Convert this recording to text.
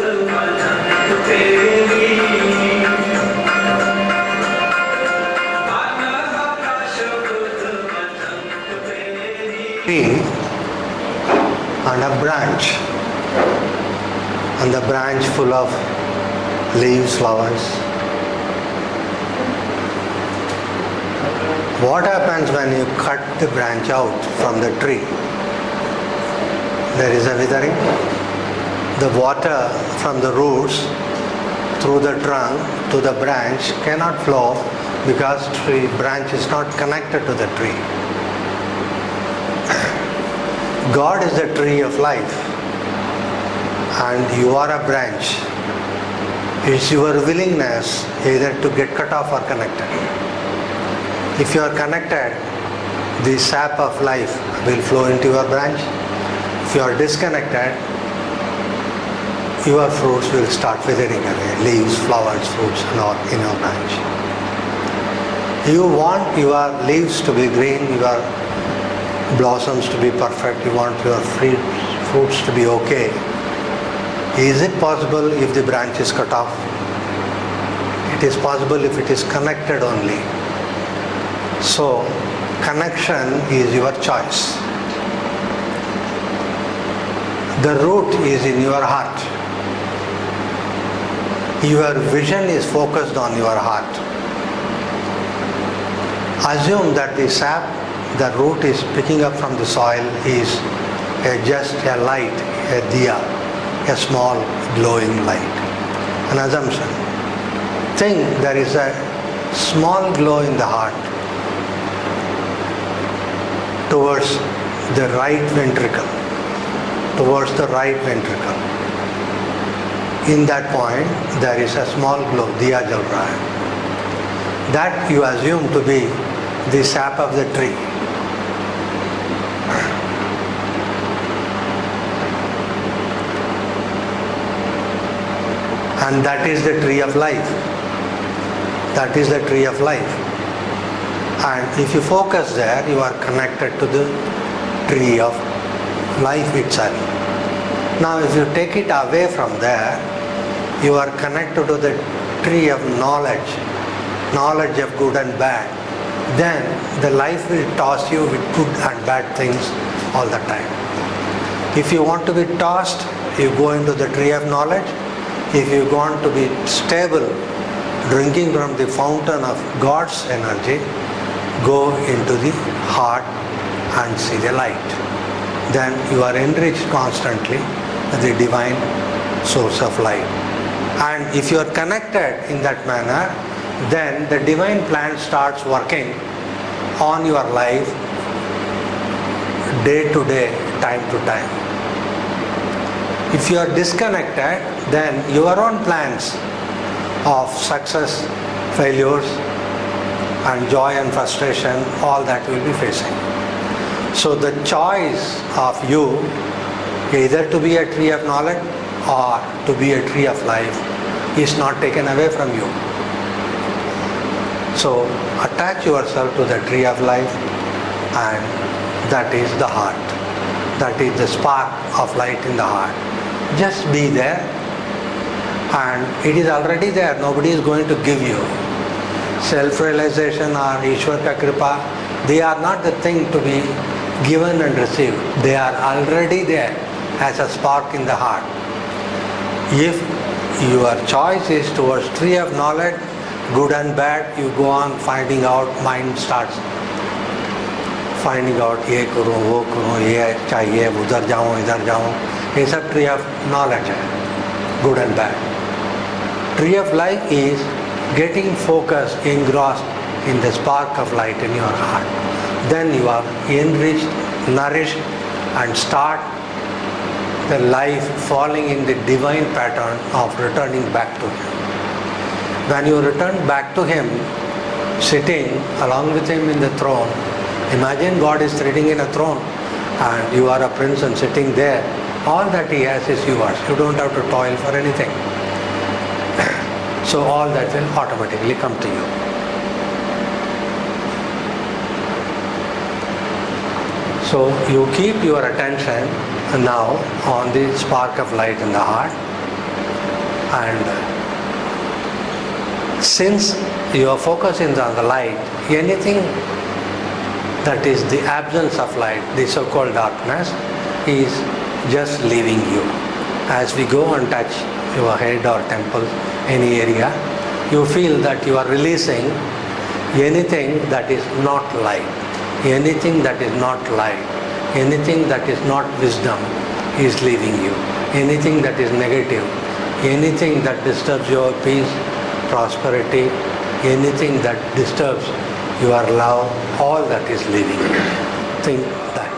Tree and a branch, and the branch full of leaves, flowers. What happens when you cut the branch out from the tree? There is a withering. The water from the roots through the trunk to the branch cannot flow because the branch is not connected to the tree. God is the tree of life and you are a branch. It's your willingness either to get cut off or connected. If you are connected, the sap of life will flow into your branch. If you are disconnected, your fruits will start withering away, leaves, flowers, fruits and all in your branch. You want your leaves to be green, your blossoms to be perfect, you want your fruits to be okay. Is it possible if the branch is cut off? It is possible if it is connected only. So, connection is your choice. The root is in your heart. Your vision is focused on your heart. Assume that the sap, the root is picking up from the soil is just a light, a diya, a small glowing light. An assumption. Think there is a small glow in the heart towards the right ventricle. Towards the right ventricle. In that point, there is a small glow, diya jal raha hai. That you assume to be the sap of the tree. And that is the tree of life. That is the tree of life. And if you focus there, you are connected to the tree of life itself. Now if you take it away from there, you are connected to the tree of knowledge, knowledge of good and bad. Then the life will toss you with good and bad things all the time. If you want to be tossed, you go into the tree of knowledge. If you want to be stable, drinking from the fountain of God's energy, go into the heart and see the light. Then you are enriched constantly with the divine source of light. And if you are connected in that manner, then the divine plan starts working on your life day to day, time to time. If you are disconnected, then your own plans of success, failures, and joy and frustration, all that you will be facing. So the choice of you, either to be a tree of knowledge or to be a tree of life, is not taken away from you. So attach yourself to the tree of life, and that is the heart. That is the spark of light in the heart. Just be there, and it is already there. Nobody is going to give you. Self-realization or Ishwar ka kripa, they are not the thing to be given and received. They are already there as a spark in the heart. If your choice is towards tree of knowledge, good and bad, you go on finding out, mind starts finding out, ये करूँ, वो करूँ, ये चाहिए, उधर जाऊँ, इधर जाऊँ. ये सब tree of knowledge है, good and bad. Tree of life is getting focused, engrossed in the spark of light in your heart. Then you are enriched, nourished, and start the life falling in the divine pattern of returning back to Him. When you return back to Him, sitting along with Him in the throne, imagine God is sitting in a throne and you are a prince and sitting there. All that He has is yours. You don't have to toil for anything. So all that will automatically come to you. So you keep your attention now on the spark of light in the heart. And since your focus is on the light, anything that is the absence of light, the so-called darkness, is just leaving you. As we go and touch your head or temple, any area, you feel that you are releasing anything that is not light, anything that is not light, anything that is not wisdom is leaving you, anything that is negative, anything that disturbs your peace, prosperity, anything that disturbs your love, all that is leaving you. Think that.